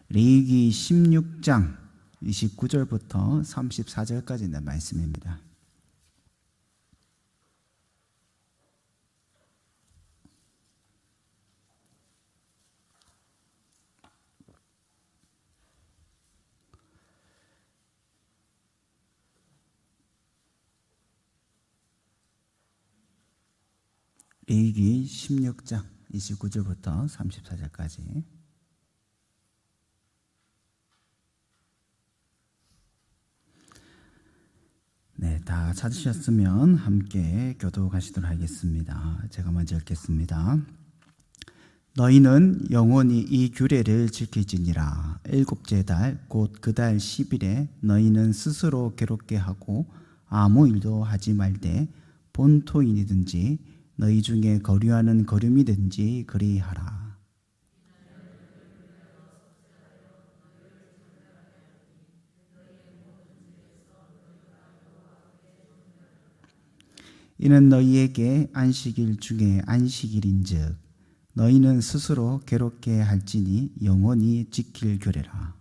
레위기 16장 29절부터 34절까지 있는 말씀입니다. 레위기 16장 29절부터 34절까지. 네, 다 찾으셨으면 함께 교독하시도록 하겠습니다. 제가 먼저 읽겠습니다. 너희는 영원히 이 규례를 지킬지니라. 일곱째 달 곧 그 달 10일에 너희는 스스로 괴롭게 하고 아무 일도 하지 말되 본토인이든지 너희 중에 거류하는 거류이든지 그리하라. 이는 너희에게 안식일 중에 안식일인즉 너희는 스스로 괴롭게 할지니 영원히 지킬 규례라.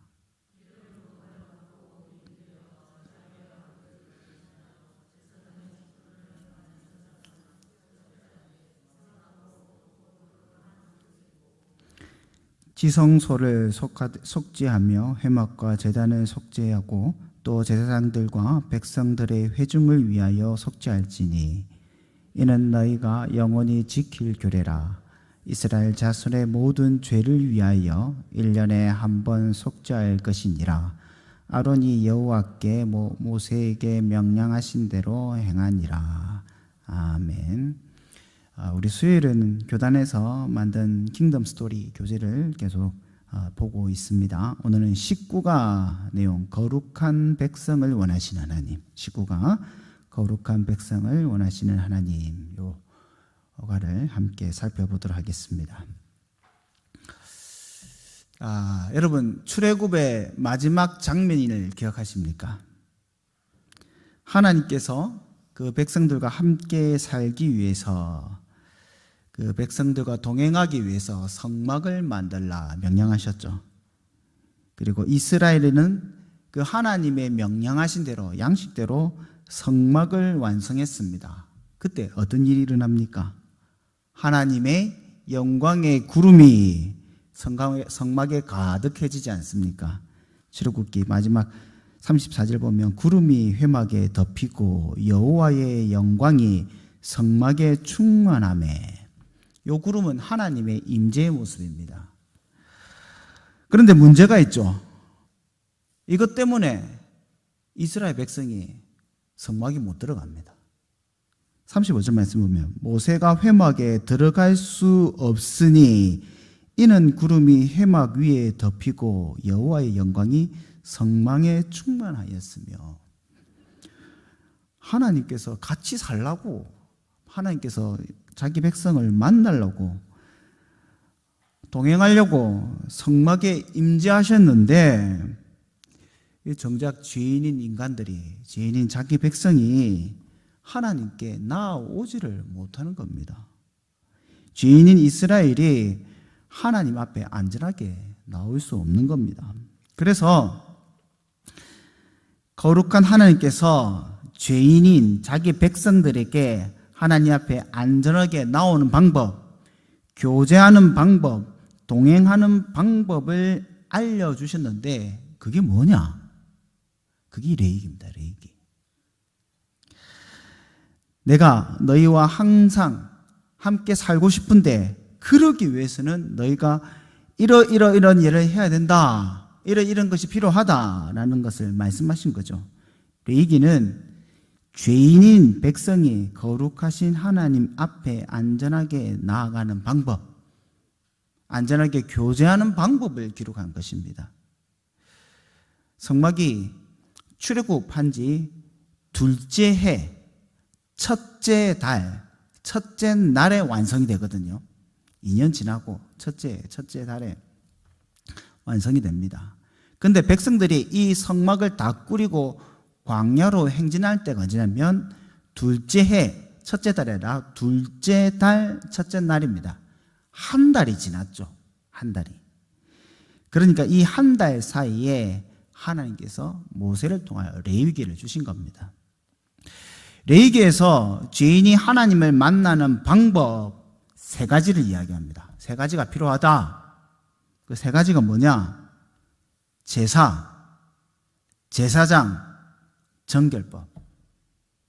지성소를 속죄하며 회막과 제단을 속죄하고 또 제사장들과 백성들의 회중을 위하여 속죄할지니 이는 너희가 영원히 지킬 규례라. 이스라엘 자손의 모든 죄를 위하여 1년에 한 번 속죄할 것이니라. 아론이 여호와께 모세에게 명령하신 대로 행하니라. 아멘. 우리 수요일은 교단에서 만든 킹덤 스토리 교재를 계속 보고 있습니다. 오늘은 19가 내용, 거룩한 백성을 원하시는 하나님. 19가 거룩한 백성을 원하시는 하나님, 요 어가를 함께 살펴보도록 하겠습니다. 여러분, 출애굽의 마지막 장면을 기억하십니까? 하나님께서 그 백성들과 함께 살기 위해서, 그 백성들과 동행하기 위해서 성막을 만들라 명령하셨죠. 그리고 이스라엘에는 그 하나님의 명령하신 대로, 양식대로 성막을 완성했습니다. 그때 어떤 일이 일어납니까? 하나님의 영광의 구름이 성막에 가득해지지 않습니까? 출애굽기 마지막 34절 보면 구름이 회막에 덮이고 여호와의 영광이 성막에 충만하매. 요 구름은 하나님의 임재의 모습입니다. 그런데 문제가 있죠. 이것 때문에 이스라엘 백성이 성막에 못 들어갑니다. 35절 말씀 보면 모세가 회막에 들어갈 수 없으니 이는 구름이 회막 위에 덮이고 여호와의 영광이 성막에 충만하였으며. 하나님께서 같이 살라고, 하나님께서 자기 백성을 만나려고, 동행하려고 성막에 임재하셨는데 정작 죄인인 인간들이, 죄인인 자기 백성이 하나님께 나아오지를 못하는 겁니다. 죄인인 이스라엘이 하나님 앞에 안전하게 나올 수 없는 겁니다. 그래서 거룩한 하나님께서 죄인인 자기 백성들에게 하나님 앞에 안전하게 나오는 방법, 교제하는 방법, 동행하는 방법을 알려주셨는데 그게 뭐냐? 그게 레위기입니다. 레위기. 내가 너희와 항상 함께 살고 싶은데 그러기 위해서는 너희가 이런 일을 해야 된다, 이런 것이 필요하다라는 것을 말씀하신 거죠. 레위기는 죄인인 백성이 거룩하신 하나님 앞에 안전하게 나아가는 방법, 안전하게 교제하는 방법을 기록한 것입니다. 성막이 출애굽한 지 둘째 해 첫째 달, 첫째 날에 완성이 되거든요. 2년 지나고 첫째 달에 완성이 됩니다. 그런데 백성들이 이 성막을 다 꾸리고 광야로 행진할 때가 언제냐면 둘째 해 첫째 달이 아니라 둘째 달 첫째 날입니다. 한 달이 지났죠. 한 달이. 그러니까 이 한 달 사이에 하나님께서 모세를 통하여 레위기를 주신 겁니다. 레위기에서 죄인이 하나님을 만나는 방법 3가지를 이야기합니다. 3가지가 필요하다. 그 3가지가 뭐냐? 제사, 제사장, 정결법.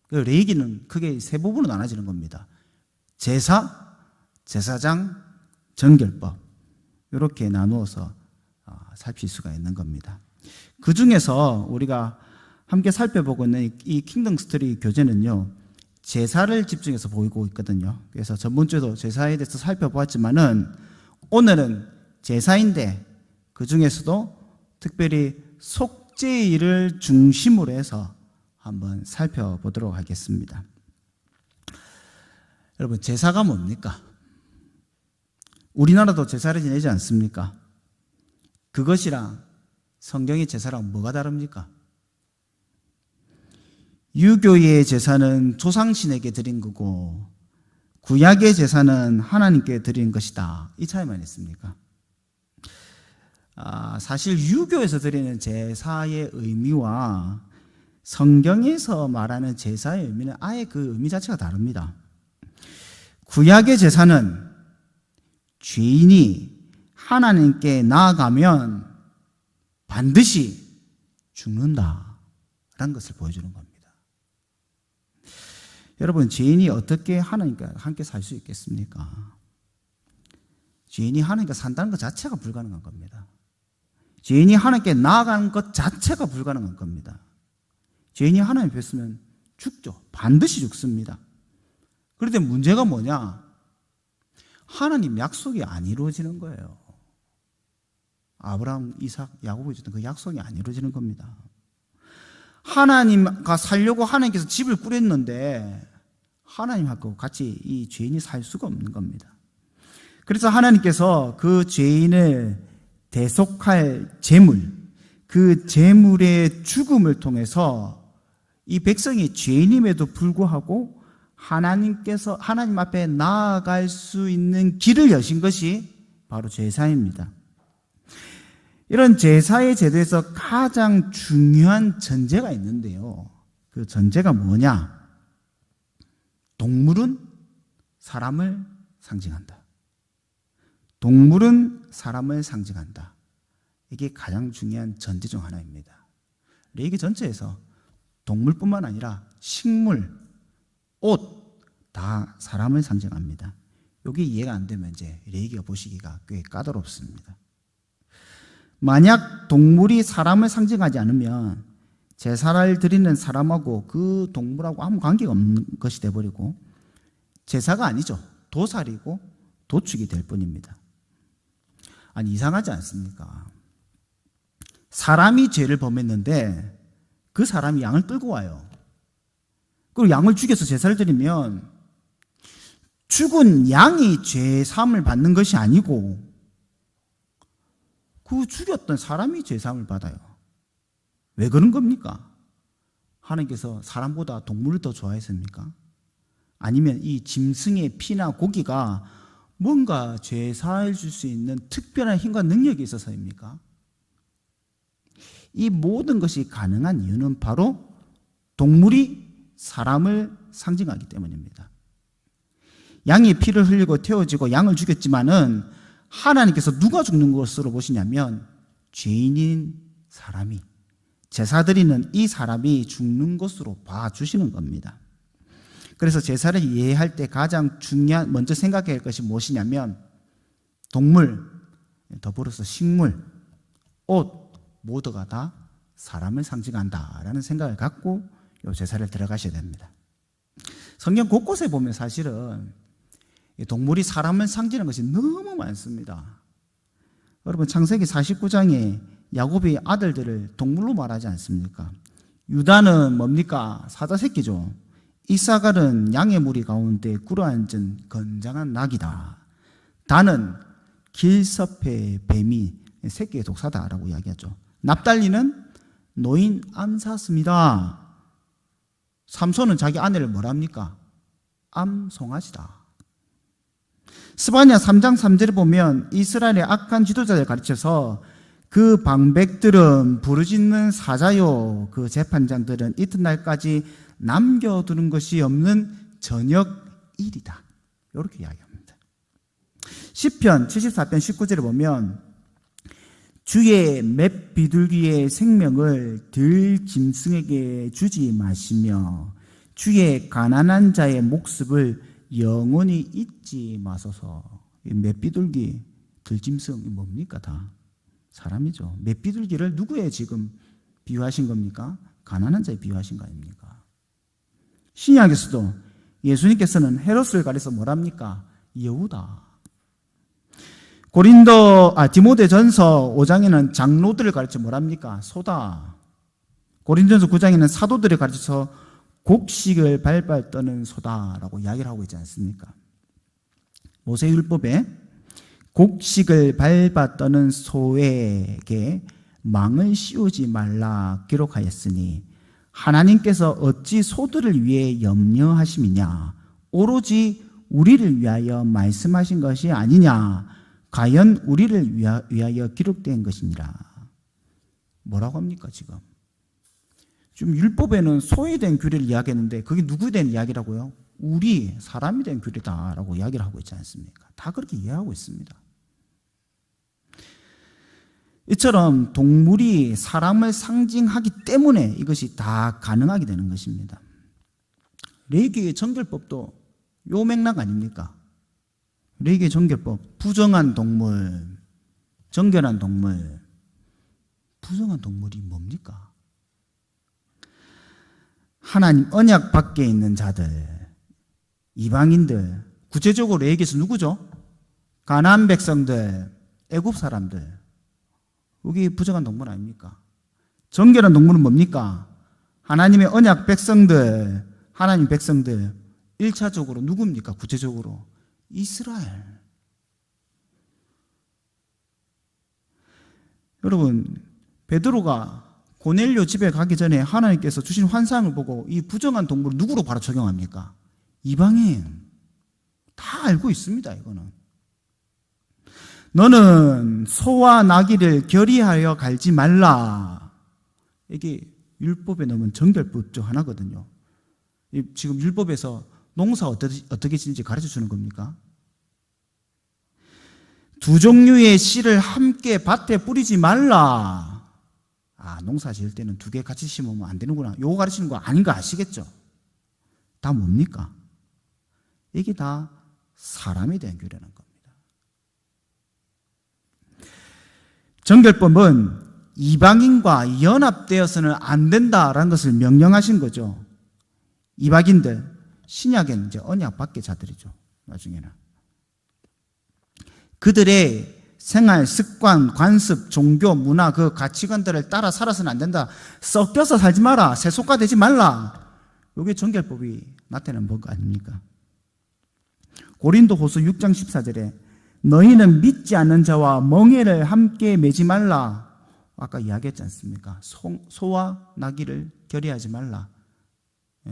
그 레위기는 크게 3부분으로 나눠지는 겁니다. 제사, 제사장, 정결법. 이렇게 나누어서 살필 수가 있는 겁니다. 그 중에서 우리가 함께 살펴보고 있는 이 킹덤 스토리 교재는요, 제사를 집중해서 보이고 있거든요. 그래서 전번주에도 제사에 대해서 살펴보았지만은 오늘은 제사인데 그 중에서도 특별히 속죄일을 중심으로 해서 한번 살펴보도록 하겠습니다. 여러분, 제사가 뭡니까? 우리나라도 제사를 지내지 않습니까? 그것이랑 성경의 제사랑 뭐가 다릅니까? 유교의 제사는 조상신에게 드린 거고 구약의 제사는 하나님께 드린 것이다. 이 차이만 있습니까? 사실 유교에서 드리는 제사의 의미와 성경에서 말하는 제사의 의미는 아예 그 의미 자체가 다릅니다. 구약의 제사는 죄인이 하나님께 나아가면 반드시 죽는다라는 것을 보여주는 겁니다. 여러분, 죄인이 어떻게 하나님과 함께 살 수 있겠습니까? 죄인이 하나님과 산다는 것 자체가 불가능한 겁니다. 죄인이 하나님께 나아가는 것 자체가 불가능한 겁니다. 죄인이 하나님 뵀으면 죽죠. 반드시 죽습니다. 그런데 문제가 뭐냐? 하나님 약속이 안 이루어지는 거예요. 아브라함, 이삭, 야곱이 줬던 그 약속이 안 이루어지는 겁니다. 하나님과 살려고 하나님께서 집을 꾸렸는데 하나님하고 같이 이 죄인이 살 수가 없는 겁니다. 그래서 하나님께서 그 죄인을 대속할 제물, 그 제물의 죽음을 통해서 이 백성이 죄인임에도 불구하고 하나님 앞에 나아갈 수 있는 길을 여신 것이 바로 제사입니다. 이런 제사의 제도에서 가장 중요한 전제가 있는데요. 그 전제가 뭐냐? 동물은 사람을 상징한다. 동물은 사람을 상징한다. 이게 가장 중요한 전제 중 하나입니다. 레위기 전체에서 동물뿐만 아니라 식물, 옷 다 사람을 상징합니다. 이게 이해가 안 되면 이제 레위기가 보시기가 꽤 까다롭습니다. 만약 동물이 사람을 상징하지 않으면 제사를 드리는 사람하고 그 동물하고 아무 관계가 없는 것이 되어버리고 제사가 아니죠. 도살이고 도축이 될 뿐입니다. 아니, 이상하지 않습니까? 사람이 죄를 범했는데 그 사람이 양을 끌고 와요. 그리고 양을 죽여서 제사를 드리면 죽은 양이 죄 사함을 받는 것이 아니고 그 죽였던 사람이 죄 사함을 받아요. 왜 그런 겁니까? 하나님께서 사람보다 동물을 더 좋아했습니까? 아니면 이 짐승의 피나 고기가 뭔가 죄 사해 줄 수 있는 특별한 힘과 능력이 있어서입니까? 이 모든 것이 가능한 이유는 바로 동물이 사람을 상징하기 때문입니다. 양이 피를 흘리고 태워지고 양을 죽였지만은 하나님께서 누가 죽는 것으로 보시냐면 죄인인 사람이, 제사 드리는 이 사람이 죽는 것으로 봐주시는 겁니다. 그래서 제사를 이해할 때 가장 먼저 생각해야 할 것이 무엇이냐면 동물, 더불어서 식물, 옷 모두가 다 사람을 상징한다라는 생각을 갖고 이 제사를 들어가셔야 됩니다. 성경 곳곳에 보면 사실은 동물이 사람을 상징하는 것이 너무 많습니다. 여러분, 창세기 49장에 야곱이 아들들을 동물로 말하지 않습니까? 유다는 뭡니까? 사자새끼죠. 이사갈은 양의 무리 가운데 꿇어앉은 건장한 낙이다. 단은 길섭의 뱀이 새끼의 독사다라고 이야기하죠. 납달리는 노인 암사슴이다. 삼손은 자기 아내를 뭐랍니까? 암송아지다. 스바냐 3장 3절에 보면 이스라엘의 악한 지도자를 가르쳐서 그 방백들은 부르짖는 사자요, 그 재판장들은 이튿날까지 남겨두는 것이 없는 저녁일이다. 이렇게 이야기합니다. 시편 74편 19절에 보면 주의 맷 비둘기의 생명을 들 짐승에게 주지 마시며 주의 가난한 자의 목습을 영원히 잊지 마소서. 맷 비둘기, 들짐승이 뭡니까? 다 사람이죠. 맷 비둘기를 누구에 지금 비유하신 겁니까? 가난한 자에 비유하신 거 아닙니까? 신약에서도 예수님께서는 헤롯을 가려서 뭐랍니까? 여우다. 디모데전서 5장에는 장로들을 가르쳐 뭐랍니까? 소다. 고린도전서 9장에는 사도들을 가르쳐서 곡식을 발발 떠는 소다라고 이야기를 하고 있지 않습니까? 모세율법에 곡식을 밟아 떠는 소에게 망을 씌우지 말라 기록하였으니 하나님께서 어찌 소들을 위해 염려하심이냐? 오로지 우리를 위하여 말씀하신 것이 아니냐? 과연 우리를 위하여 기록된 것이니라. 뭐라고 합니까 지금? 지금 율법에는 소에 대한 규례를 이야기했는데 그게 누구에 대한 이야기라고요? 우리 사람이 된 규례다라고 이야기를 하고 있지 않습니까? 다 그렇게 이해하고 있습니다. 이처럼 동물이 사람을 상징하기 때문에 이것이 다 가능하게 되는 것입니다. 레위기의 정결법도 요 맥락 아닙니까? 레위기의 정결법, 부정한 동물, 정결한 동물. 부정한 동물이 뭡니까? 하나님 언약 밖에 있는 자들, 이방인들, 구체적으로 레위기에서 누구죠? 가나안 백성들, 애굽 사람들. 여기 부정한 동물 아닙니까? 정결한 동물은 뭡니까? 하나님의 언약 백성들, 하나님 백성들. 1차적으로 누굽니까? 구체적으로 이스라엘. 여러분, 베드로가 고넬료 집에 가기 전에 하나님께서 주신 환상을 보고 이 부정한 동물을 누구로 바로 적용합니까? 이방인. 다 알고 있습니다, 이거는. 너는 소와 나귀를 결의하여 갈지 말라. 이게 율법에 넣으면 정결법 중 하나거든요. 지금 율법에서 농사 어떻게 짓는지 가르쳐 주는 겁니까? 두 종류의 씨를 함께 밭에 뿌리지 말라. 농사 지을 때는 두 개 같이 심으면 안 되는구나. 요거 가르치는 거 아닌 거 아시겠죠? 다 뭡니까? 이게 다 사람에 대한 규례라는 겁니다. 정결법은 이방인과 연합되어서는 안 된다라는 것을 명령하신 거죠. 이방인들, 신약에는 이제 언약 밖의 자들이죠. 나중에는. 그들의 생활, 습관, 관습, 종교, 문화, 그 가치관들을 따라 살아서는 안 된다. 섞여서 살지 마라. 세속화 되지 말라. 이게 정결법이 나타내는 법 아닙니까? 고린도후서 6장 14절에 너희는 믿지 않는 자와 멍에를 함께 매지 말라. 아까 이야기했지 않습니까? 소와 나귀를 결의하지 말라.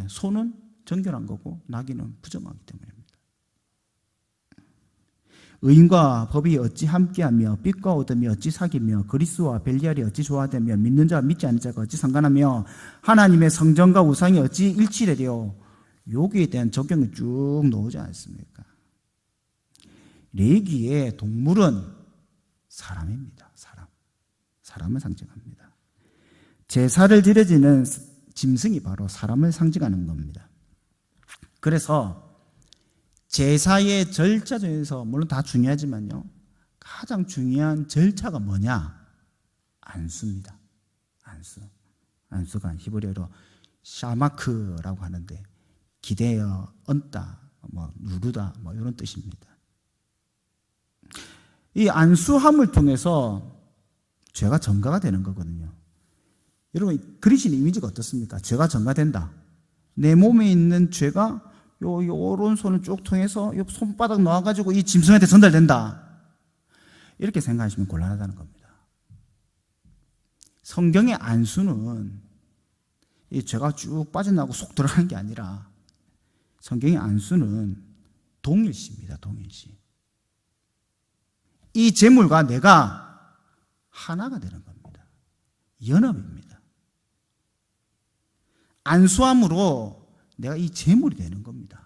소는 정결한 거고 나귀는 부정하기 때문입니다. 의인과 법이 어찌 함께하며 빛과 어둠이 어찌 사귀며 그리스도와 벨리알이 어찌 조화되며 믿는 자와 믿지 않는 자가 어찌 상관하며 하나님의 성전과 우상이 어찌 일치되려. 여기에 대한 적용이 쭉 나오지 않습니까? 레위기의 동물은 사람입니다. 사람을 상징합니다. 제사를 드려지는 짐승이 바로 사람을 상징하는 겁니다. 그래서 제사의 절차 중에서 물론 다 중요하지만요, 가장 중요한 절차가 뭐냐? 안수입니다. 안수가 히브리어로 샤마크라고 하는데 기대어, 얹다, 누르다 이런 뜻입니다. 이 안수함을 통해서 죄가 전가가 되는 거거든요. 여러분, 그리신 이미지가 어떻습니까? 죄가 전가된다. 내 몸에 있는 죄가 요 오른손을 쭉 통해서 요 손바닥 놓아가지고 이 짐승한테 전달된다. 이렇게 생각하시면 곤란하다는 겁니다. 성경의 안수는 이 죄가 쭉 빠져나가고 속 들어가는 게 아니라 성경의 안수는 동일시입니다. 동일시. 이 제물과 내가 하나가 되는 겁니다. 연합입니다. 안수함으로 내가 이 제물이 되는 겁니다.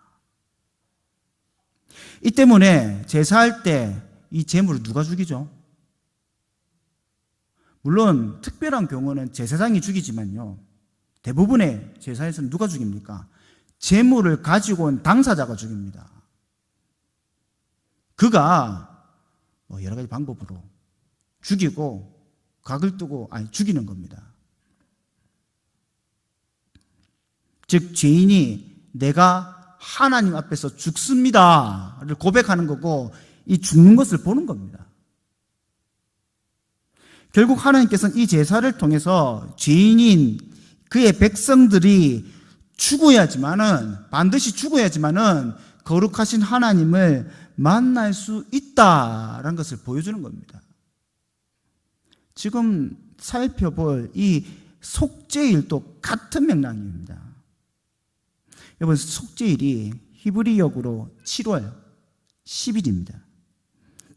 이 때문에 제사할 때 이 제물을 누가 죽이죠? 물론 특별한 경우는 제사장이 죽이지만요, 대부분의 제사에서는 누가 죽입니까? 제물을 가지고 온 당사자가 죽입니다. 그가 여러 가지 방법으로 죽이고 각을 뜨고 죽이는 겁니다. 즉 죄인이 내가 하나님 앞에서 죽습니다를 고백하는 거고, 이 죽는 것을 보는 겁니다. 결국 하나님께서는 이 제사를 통해서 죄인인 그의 백성들이 반드시 죽어야지만은 거룩하신 하나님을 만날 수 있다라는 것을 보여주는 겁니다. 지금 살펴볼 이 속죄일도 같은 맥락입니다. 여러분, 속죄일이 히브리역으로 7월 10일입니다.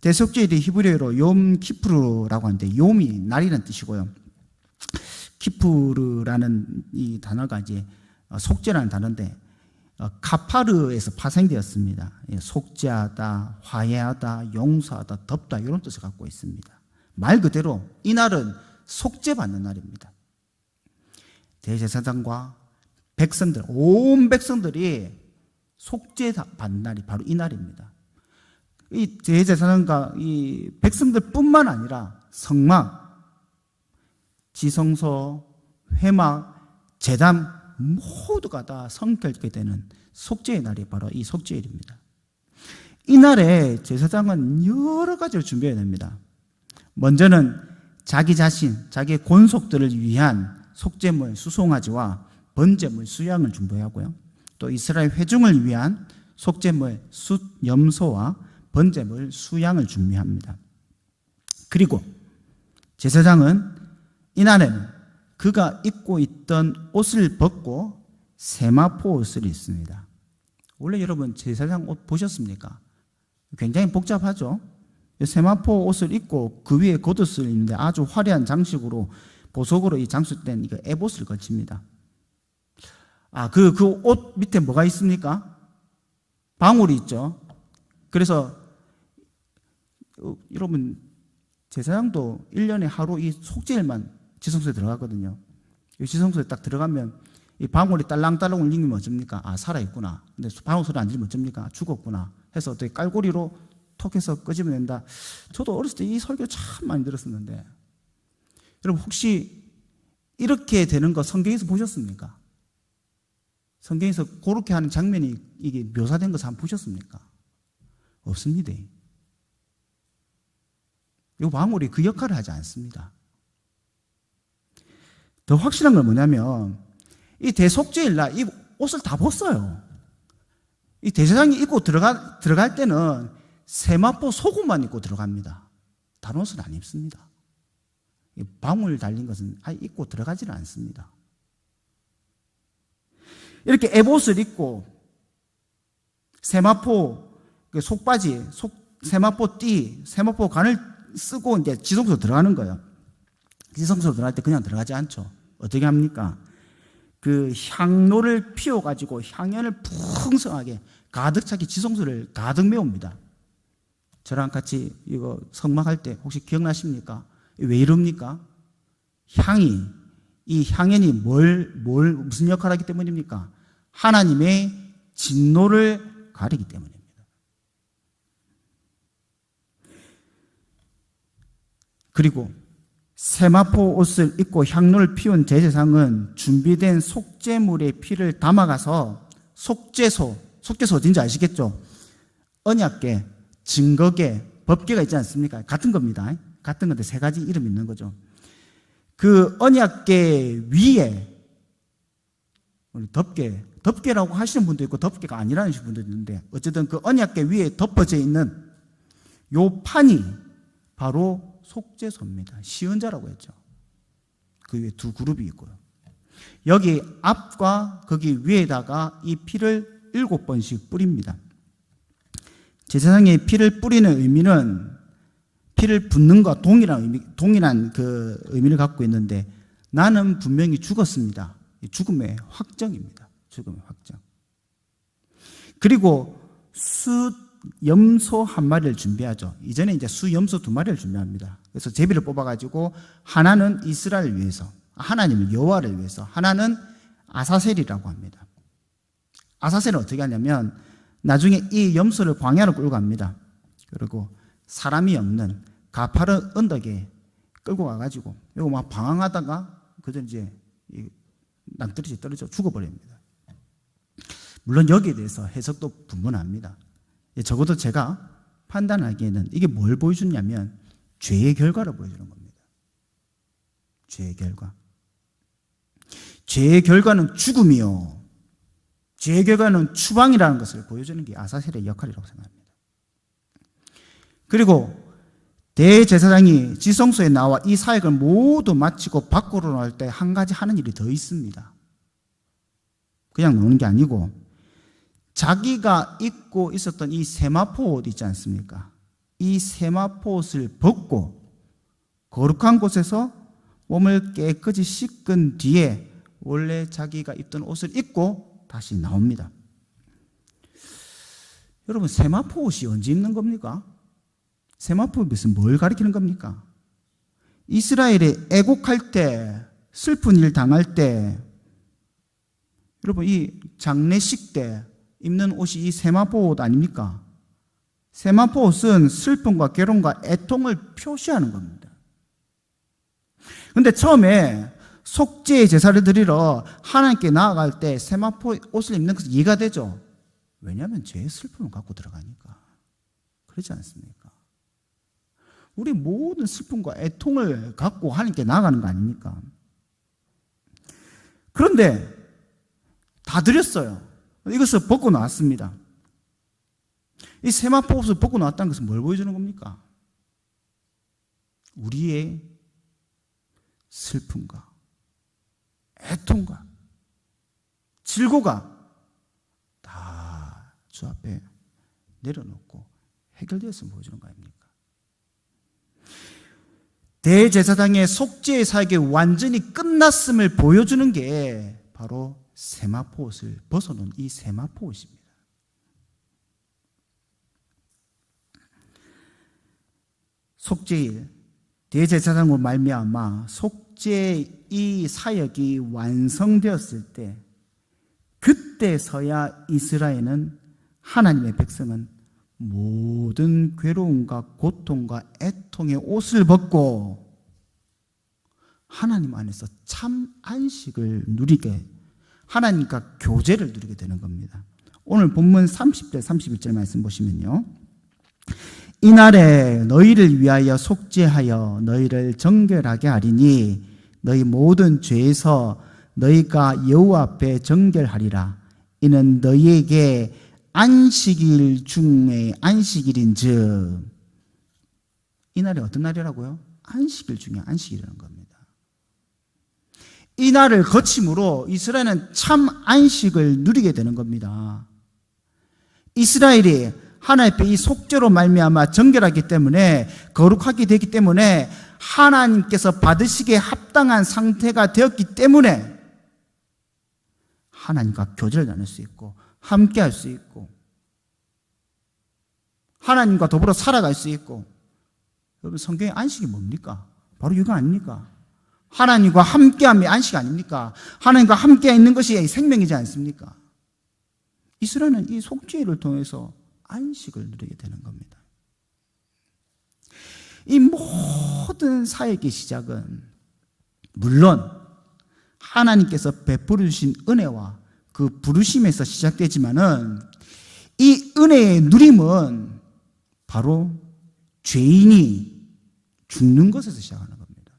대속죄일이 히브리어로 욤 키푸르라고 하는데, 욤이 날이라는 뜻이고요. 키푸르라는 이 단어가 이제 속죄라는 단어인데, 카파르에서 파생되었습니다. 속죄하다, 화해하다, 용서하다, 덮다, 이런 뜻을 갖고 있습니다. 말 그대로 이날은 속죄받는 날입니다. 대제사장과 백성들, 온 백성들이 속죄받는 날이 바로 이 날입니다. 이 대제사장과 이 백성들뿐만 아니라 성막, 지성소, 회막, 제단 모두가 다 성결케 되는 속죄의 날이 바로 이 속죄일입니다. 이 날에 제사장은 여러 가지를 준비해야 됩니다. 먼저는 자기 자신, 자기의 권속들을 위한 속죄물, 수송아지와 번제물, 수양을 준비하고요. 또 이스라엘 회중을 위한 속죄물, 숫, 염소와 번제물, 수양을 준비합니다. 그리고 제사장은 이날에는 그가 입고 있던 옷을 벗고 세마포 옷을 입습니다. 원래 여러분 제사장 옷 보셨습니까? 굉장히 복잡하죠? 세마포 옷을 입고 그 위에 겉옷을 입는데 아주 화려한 장식으로, 보석으로 이 장식된 이거 에봇을 걸칩니다. 그 옷 밑에 뭐가 있습니까? 방울이 있죠. 그래서 여러분, 제사장도 1년에 하루 이 속죄일만 지성소에 들어가거든요. 이 지성소에 딱 들어가면 이 방울이 딸랑딸랑 울리면 어쩝니까? 살아있구나. 근데 방울 소리 안 들리면 어쩝니까? 죽었구나. 해서 어떻게 깔고리로 톡 해서 끄집어낸다. 저도 어렸을 때 이 설교 참 많이 들었었는데, 여러분 혹시 이렇게 되는 거 성경에서 보셨습니까? 성경에서 그렇게 하는 장면이 이게 묘사된 것을 한번 보셨습니까? 없습니다. 이 방울이 그 역할을 하지 않습니다. 더 확실한 건 뭐냐면, 이 대속죄일 날 이 옷을 다 벗어요. 이 대제사장이 입고 들어갈 때는 세마포 속옷만 입고 들어갑니다. 다른 옷은 안 입습니다. 방울 달린 것은 아예 입고 들어가지는 않습니다. 이렇게 에봇을 입고 세마포 속바지, 세마포 띠, 세마포 관을 쓰고 이제 지성소로 들어가는 거예요. 지성소로 들어갈 때 그냥 들어가지 않죠. 어떻게 합니까? 그 향로를 피워가지고 향연을 풍성하게 가득 차게 지성소를 가득 메웁니다. 저랑 같이 이거 성막할 때 혹시 기억나십니까? 왜 이럽니까? 이 향연이 무슨 역할을 하기 때문입니까? 하나님의 진노를 가리기 때문입니다. 그리고 세마포 옷을 입고 향로를 피운 제사장은 준비된 속죄물의 피를 담아가서 속죄소 어딘지 아시겠죠? 언약궤, 증거궤, 법궤가 있지 않습니까? 같은 겁니다. 같은 건데 세 가지 이름이 있는 거죠. 그 언약궤 위에 덮개라고 하시는 분도 있고 덮개가 아니라는 분도 있는데, 어쨌든 그 언약궤 위에 덮어져 있는 요 판이 바로 속죄소입니다. 시은자라고 했죠. 그 위에 두 그룹이 있고요. 여기 앞과 거기 위에다가 이 피를 7번씩 뿌립니다. 제사장이 피를 뿌리는 의미는 피를 붓는 것과 동일한 그 의미를 갖고 있는데 나는 분명히 죽었습니다. 죽음의 확정입니다. 죽음의 확정. 그리고 수염소 한 마리를 준비하죠. 이전에 이제 수염소 두 마리를 준비합니다. 그래서 제비를 뽑아가지고 하나는 이스라엘을 위해서, 하나님을 여호와를 위해서, 하나는 아사셀이라고 합니다. 아사셀은 어떻게 하냐면 나중에 이 염소를 광야로 끌고 갑니다. 그리고 사람이 없는 가파른 언덕에 끌고 가가지고 이거 막 방황하다가 그저 이제 낭떠러지 떨어져 죽어버립니다. 물론 여기에 대해서 해석도 분분합니다. 적어도 제가 판단하기에는 이게 뭘 보여주냐면 죄의 결과를 보여주는 겁니다. 죄의 결과. 죄의 결과는 죽음이요. 죄의 결과는 추방이라는 것을 보여주는 게 아사셀의 역할이라고 생각합니다. 그리고 대제사장이 지성소에 나와 이 사역을 모두 마치고 밖으로 나올 때 한 가지 하는 일이 더 있습니다. 그냥 노는 게 아니고 자기가 입고 있었던 이 세마포 옷 있지 않습니까? 이 세마포 옷을 벗고 거룩한 곳에서 몸을 깨끗이 씻은 뒤에 원래 자기가 입던 옷을 입고 다시 나옵니다. 여러분, 세마포 옷이 언제 입는 겁니까? 세마포 옷은 뭘 가리키는 겁니까? 이스라엘이 애곡할 때, 슬픈 일 당할 때, 여러분 이 장례식 때 입는 옷이 이 세마포 옷 아닙니까? 세마포 옷은 슬픔과 괴로움과 애통을 표시하는 겁니다. 그런데 처음에 속죄의 제사를 드리러 하나님께 나아갈 때 세마포 옷을 입는 것은 이해가 되죠. 왜냐하면 죄의 슬픔을 갖고 들어가니까. 그렇지 않습니까? 우리 모든 슬픔과 애통을 갖고 하나님께 나아가는 거 아닙니까? 그런데 다 드렸어요. 이것을 벗고 나왔습니다. 이 세마포 옷을 벗고 나왔다는 것은 뭘 보여주는 겁니까? 우리의 슬픔과 애통과 질고가 다 주 앞에 내려놓고 해결되었음을 보여주는 거 아닙니까? 대제사장의 속죄의 사역이 완전히 끝났음을 보여주는 게 바로 세마포 옷을 벗어놓은 이 세마포 옷입니다. 속죄일 대제사장으로 말미암아 속죄 이 사역이 완성되었을 때 그때서야 이스라엘은 하나님의 백성은 모든 괴로움과 고통과 애통의 옷을 벗고 하나님 안에서 참 안식을 누리게, 하나님과 교제를 누리게 되는 겁니다. 오늘 본문 30절 31절 말씀 보시면요, 이날에 너희를 위하여 속죄하여 너희를 정결하게 하리니 너희 모든 죄에서 너희가 여호와 앞에 정결하리라. 이는 너희에게 안식일 중에 안식일인즉. 이날이 어떤 날이라고요? 안식일 중에 안식일이라는 겁니다. 이 날을 거침으로 이스라엘은 참 안식을 누리게 되는 겁니다. 이스라엘이 하나님 앞에 이 속죄로 말미암아 정결하기 때문에, 거룩하게 되기 때문에, 하나님께서 받으시기에 합당한 상태가 되었기 때문에 하나님과 교제를 나눌 수 있고 함께 할 수 있고 하나님과 더불어 살아갈 수 있고. 여러분, 성경의 안식이 뭡니까? 바로 이거 아닙니까? 하나님과 함께함이 안식 아닙니까? 하나님과 함께 있는 것이 생명이지 않습니까? 이스라엘은 이 속죄를 통해서 안식을 누리게 되는 겁니다. 이 모든 사역의 시작은 물론 하나님께서 베풀어 주신 은혜와 그 부르심에서 시작되지만은 이 은혜의 누림은 바로 죄인이 죽는 것에서 시작하는 겁니다.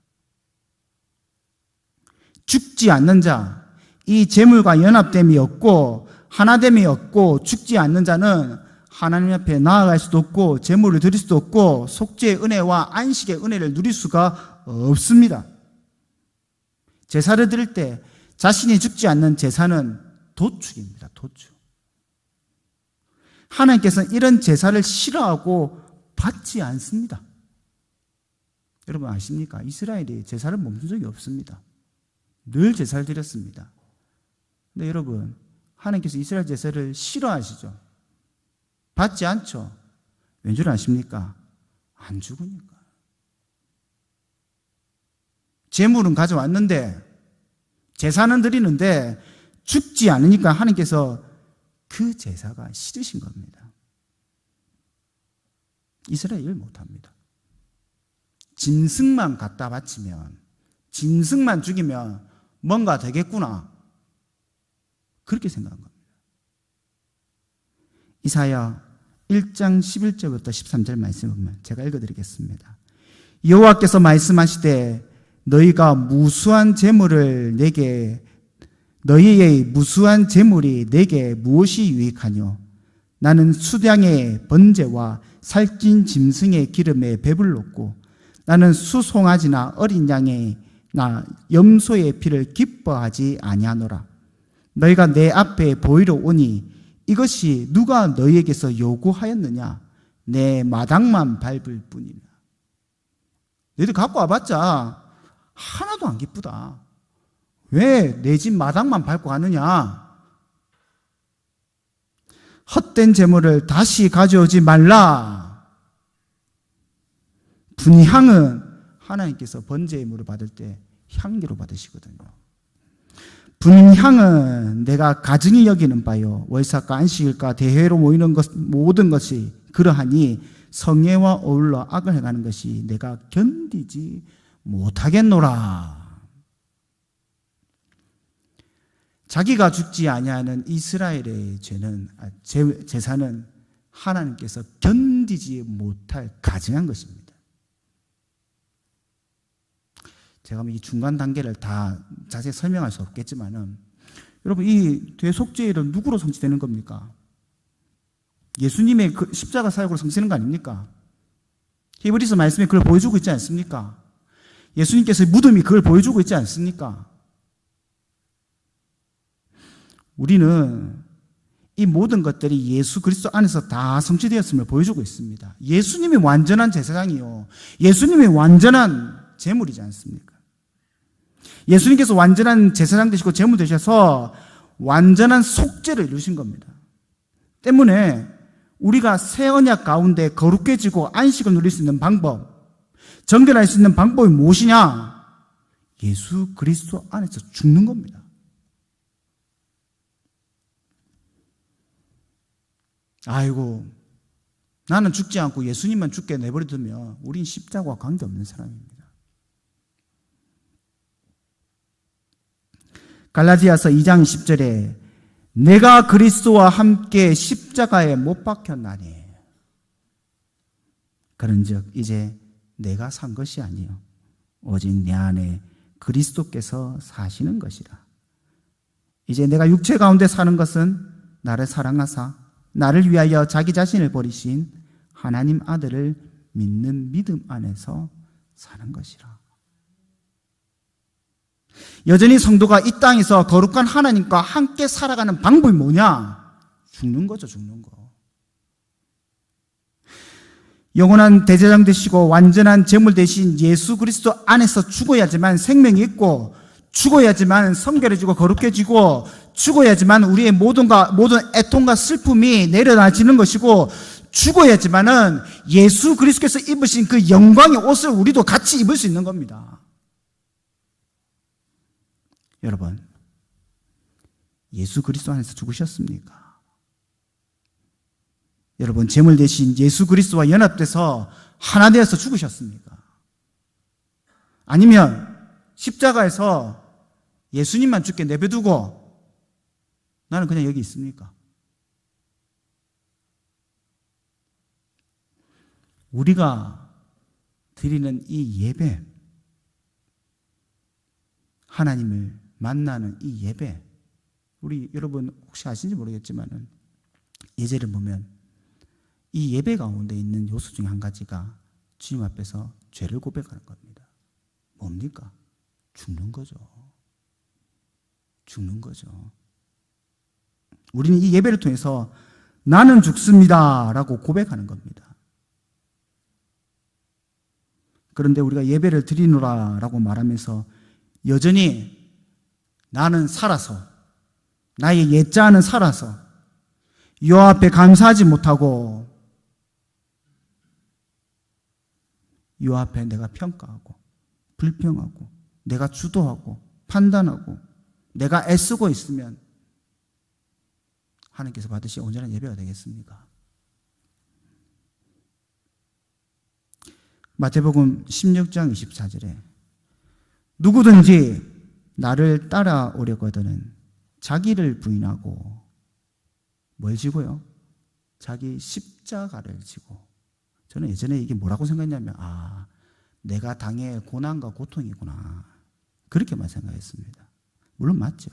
죽지 않는 자, 이 재물과 연합됨이 없고 하나됨이 없고 죽지 않는 자는 하나님 앞에 나아갈 수도 없고 재물을 드릴 수도 없고 속죄의 은혜와 안식의 은혜를 누릴 수가 없습니다. 제사를 드릴 때 자신이 죽지 않는 제사는 도축입니다. 도축. 하나님께서는 이런 제사를 싫어하고 받지 않습니다. 여러분 아십니까? 이스라엘이 제사를 멈춘 적이 없습니다. 늘 제사를 드렸습니다. 근데 여러분, 하나님께서 이스라엘 제사를 싫어하시죠? 받지 않죠? 왠 줄 아십니까? 안 죽으니까. 제물은 가져왔는데, 제사는 드리는데 죽지 않으니까 하나님께서 그 제사가 싫으신 겁니다. 이스라엘 일 못합니다. 짐승만 갖다 바치면, 짐승만 죽이면 뭔가 되겠구나, 그렇게 생각한 겁니다. 이사야 1장 11절부터 13절 말씀을 보면 제가 읽어드리겠습니다. 여호와께서 말씀하시되 너희의 무수한 재물이 내게 무엇이 유익하뇨? 나는 수량의 번제와 살찐 짐승의 기름에 배불렀고 나는 수송아지나 어린 양이나 염소의 피를 기뻐하지 아니하노라. 너희가 내 앞에 보이러 오니 이것이 누가 너희에게서 요구하였느냐? 내 마당만 밟을 뿐이라. 너희들 갖고 와봤자 하나도 안 기쁘다. 왜 내 집 마당만 밟고 가느냐? 헛된 재물을 다시 가져오지 말라. 분향은 하나님께서 번제물을 받을 때 향기로 받으시거든요. 분향은 내가 가증히 여기는 바요 월삭과 안식일과 대회로 모이는 모든 것이 그러하니 성회와 어울러 악을 행하는 것이 내가 견디지 못하겠노라. 자기가 죽지 아니하는 이스라엘의 제사는 하나님께서 견디지 못할 가증한 것입니다. 제가 이 중간 단계를 다 자세히 설명할 수 없겠지만은, 여러분, 이 대속죄일은 누구로 성취되는 겁니까? 예수님의 그 십자가 사역으로 성취되는 거 아닙니까? 히브리서 말씀에 그걸 보여주고 있지 않습니까? 예수님께서 무덤이 그걸 보여주고 있지 않습니까? 우리는 이 모든 것들이 예수 그리스도 안에서 다 성취되었음을 보여주고 있습니다. 예수님이 완전한 제사장이요, 예수님이 완전한 제물이지 않습니까? 예수님께서 완전한 제사장 되시고 제물 되셔서 완전한 속죄를 이루신 겁니다. 때문에 우리가 새 언약 가운데 거룩해지고 안식을 누릴 수 있는 방법, 정결할 수 있는 방법이 무엇이냐? 예수 그리스도 안에서 죽는 겁니다. 아이고, 나는 죽지 않고 예수님만 죽게 내버려두면 우린 십자가와 관계없는 사람입니다. 갈라디아서 2장 10절에 내가 그리스도와 함께 십자가에 못 박혔나니 그런즉 이제 내가 산 것이 아니요 오직 내 안에 그리스도께서 사시는 것이라. 이제 내가 육체 가운데 사는 것은 나를 사랑하사 나를 위하여 자기 자신을 버리신 하나님 아들을 믿는 믿음 안에서 사는 것이라. 여전히 성도가 이 땅에서 거룩한 하나님과 함께 살아가는 방법이 뭐냐? 죽는 거죠, 죽는 거. 영원한 대제사장 되시고 완전한 제물 되신 예수 그리스도 안에서 죽어야지만 생명이 있고, 죽어야지만 성결해지고 거룩해지고, 죽어야지만 우리의 모든 애통과 슬픔이 내려놔지는 것이고, 죽어야지만은 예수 그리스도께서 입으신 그 영광의 옷을 우리도 같이 입을 수 있는 겁니다. 여러분, 예수 그리스도 안에서 죽으셨습니까? 여러분, 제물 대신 예수 그리스도와 연합돼서 하나 되어서 죽으셨습니까? 아니면 십자가에서 예수님만 죽게 내버려두고 나는 그냥 여기 있습니까? 우리가 드리는 이 예배, 하나님을 만나는 이 예배, 우리 여러분 혹시 아시는지 모르겠지만은 예제를 보면 이 예배 가운데 있는 요소 중에 한 가지가 주님 앞에서 죄를 고백하는 겁니다. 뭡니까? 죽는 거죠. 죽는 거죠. 우리는 이 예배를 통해서 나는 죽습니다 라고 고백하는 겁니다. 그런데 우리가 예배를 드리노라라고 말하면서 여전히 나는 살아서, 나의 옛자는 살아서 요 앞에 감사하지 못하고 요 앞에 내가 평가하고 불평하고 내가 주도하고 판단하고 내가 애쓰고 있으면 하나님께서 받으실 온전한 예배가 되겠습니까? 마태복음 16장 24절에 누구든지 나를 따라오려거든 자기를 부인하고 뭘 지고요? 자기 십자가를 지고. 저는 예전에 이게 뭐라고 생각했냐면 내가 당해 고난과 고통이구나 그렇게만 생각했습니다. 물론 맞죠.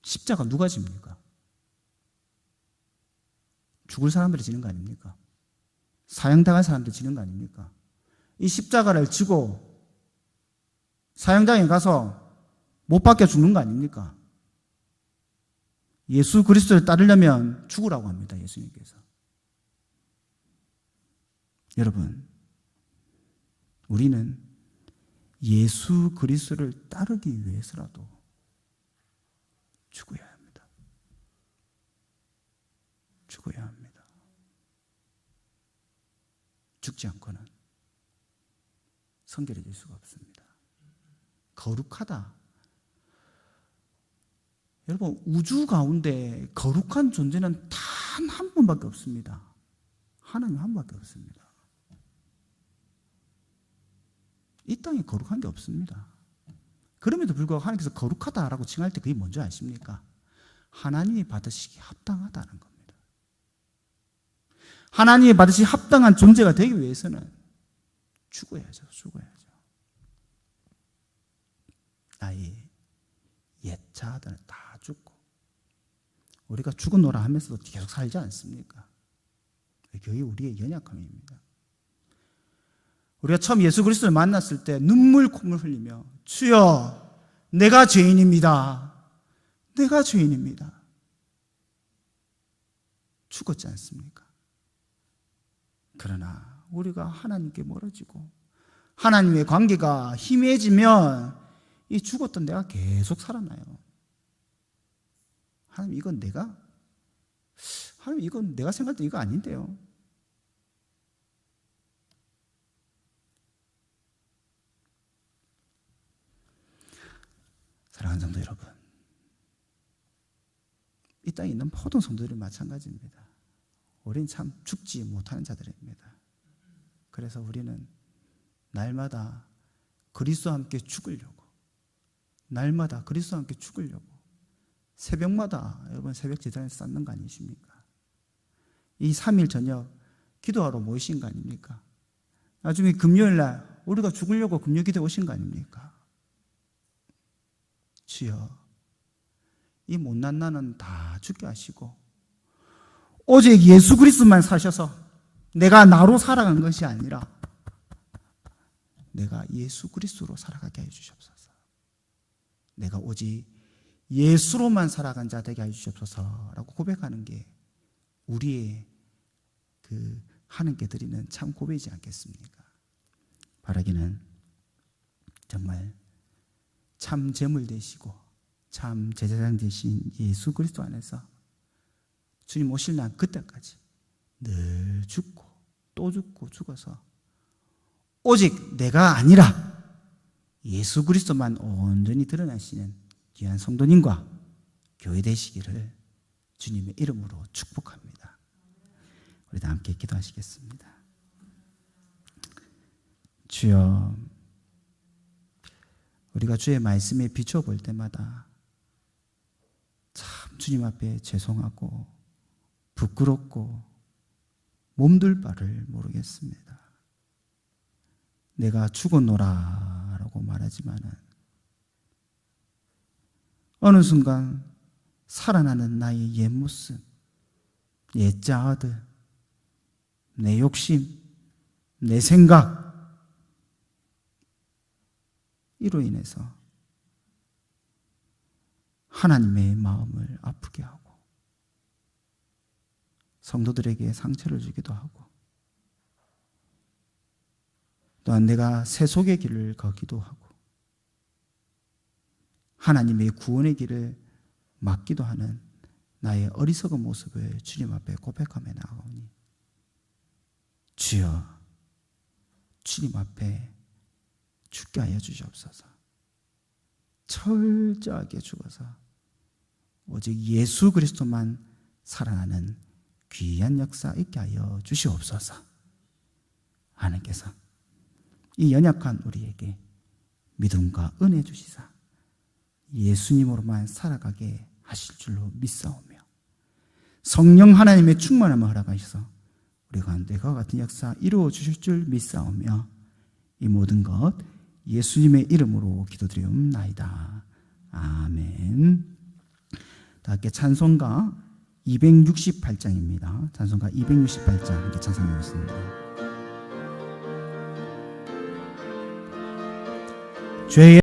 십자가 누가 집니까? 죽을 사람들이 지는 거 아닙니까? 사형당할 사람들이 지는 거 아닙니까? 이 십자가를 지고 사형장에 가서 못 박혀 죽는 거 아닙니까? 예수 그리스도를 따르려면 죽으라고 합니다. 예수님께서. 여러분, 우리는 예수 그리스도를 따르기 위해서라도 죽어야 합니다. 죽어야 합니다. 죽지 않고는 성결해질 수가 없습니다. 거룩하다. 여러분, 우주 가운데 거룩한 존재는 단 한 분밖에 없습니다. 하나님 한 분밖에 없습니다. 이 땅에 거룩한 게 없습니다. 그럼에도 불구하고 하나님께서 거룩하다라고 칭할 때 그게 뭔지 아십니까? 하나님이 받으시기 합당하다는 겁니다. 하나님이 받으시기 합당한 존재가 되기 위해서는 죽어야죠. 나의 옛 자아들은 다 죽고 우리가 죽어노라 하면서도 계속 살지 않습니까? 그게 우리의 연약함입니다. 우리가 처음 예수 그리스도를 만났을 때 눈물 콧물 흘리며 주여 내가 죄인입니다. 내가 죄인입니다. 죽었지 않습니까? 그러나 우리가 하나님께 멀어지고 하나님의 관계가 희미해지면 이 죽었던 내가 계속 살아나요. 하나님 이건 내가 생각했던 이거 아닌데요. 사랑하는 성도 여러분, 이 땅에 있는 모든 성도들이 마찬가지입니다. 우리는 참 죽지 못하는 자들입니다. 그래서 우리는 날마다 그리스도와 함께 죽으려고, 날마다 그리스도와 함께 죽으려고 새벽마다 여러분 새벽 제단에서 쌓는 거 아니십니까? 이 3일 저녁 기도하러 모이신 거 아닙니까? 나중에 금요일날 우리가 죽으려고 금요 기도에 오신 거 아닙니까? 주여 이 못난 나는 다 죽게 하시고 오직 예수 그리스도만 사셔서 내가 나로 살아간 것이 아니라 내가 예수 그리스도로 살아가게 해주시옵소서. 내가 오직 예수로만 살아간 자 되게 해주시옵소서라고 고백하는 게 우리의 그 하나님께 드리는 참 고백이지 않겠습니까? 바라기는 정말 참 제물 되시고 참 제사장 되신 예수 그리스도 안에서 주님 오실 날 그때까지 늘 죽고 또 죽고 죽어서 오직 내가 아니라 예수 그리스도만 온전히 드러나시는 귀한 성도님과 교회 되시기를 주님의 이름으로 축복합니다. 우리 다 함께 기도하시겠습니다. 주여, 우리가 주의 말씀에 비춰볼 때마다 참 주님 앞에 죄송하고 부끄럽고 몸둘 바를 모르겠습니다. 내가 죽었노라 라고 말하지만은 어느 순간 살아나는 나의 옛 모습, 옛 자아들, 내 욕심, 내 생각 이로 인해서 하나님의 마음을 아프게 하고 성도들에게 상처를 주기도 하고 또한 내가 세속의 길을 걷기도 하고 하나님의 구원의 길을 막기도 하는 나의 어리석은 모습을 주님 앞에 고백하며 나아가오니 주여 주님 앞에 죽게 하여 주시옵소서. 철저하게 죽어서 오직 예수 그리스도만 살아나는 귀한 역사 있게 하여 주시옵소서. 하나님께서 이 연약한 우리에게 믿음과 은혜 주시사 예수님으로만 살아가게 하실 줄로 믿사오며 성령 하나님의 충만함을 허락하셔서 우리 가운데 그와 같은 역사 이루어 주실 줄 믿사오며 이 모든 것 예수님의 이름으로 기도드리옵나이다. 아멘. 다 함께 찬송가 268장입니다. 찬송가 268장 함께 찬송하겠습니다. 죄의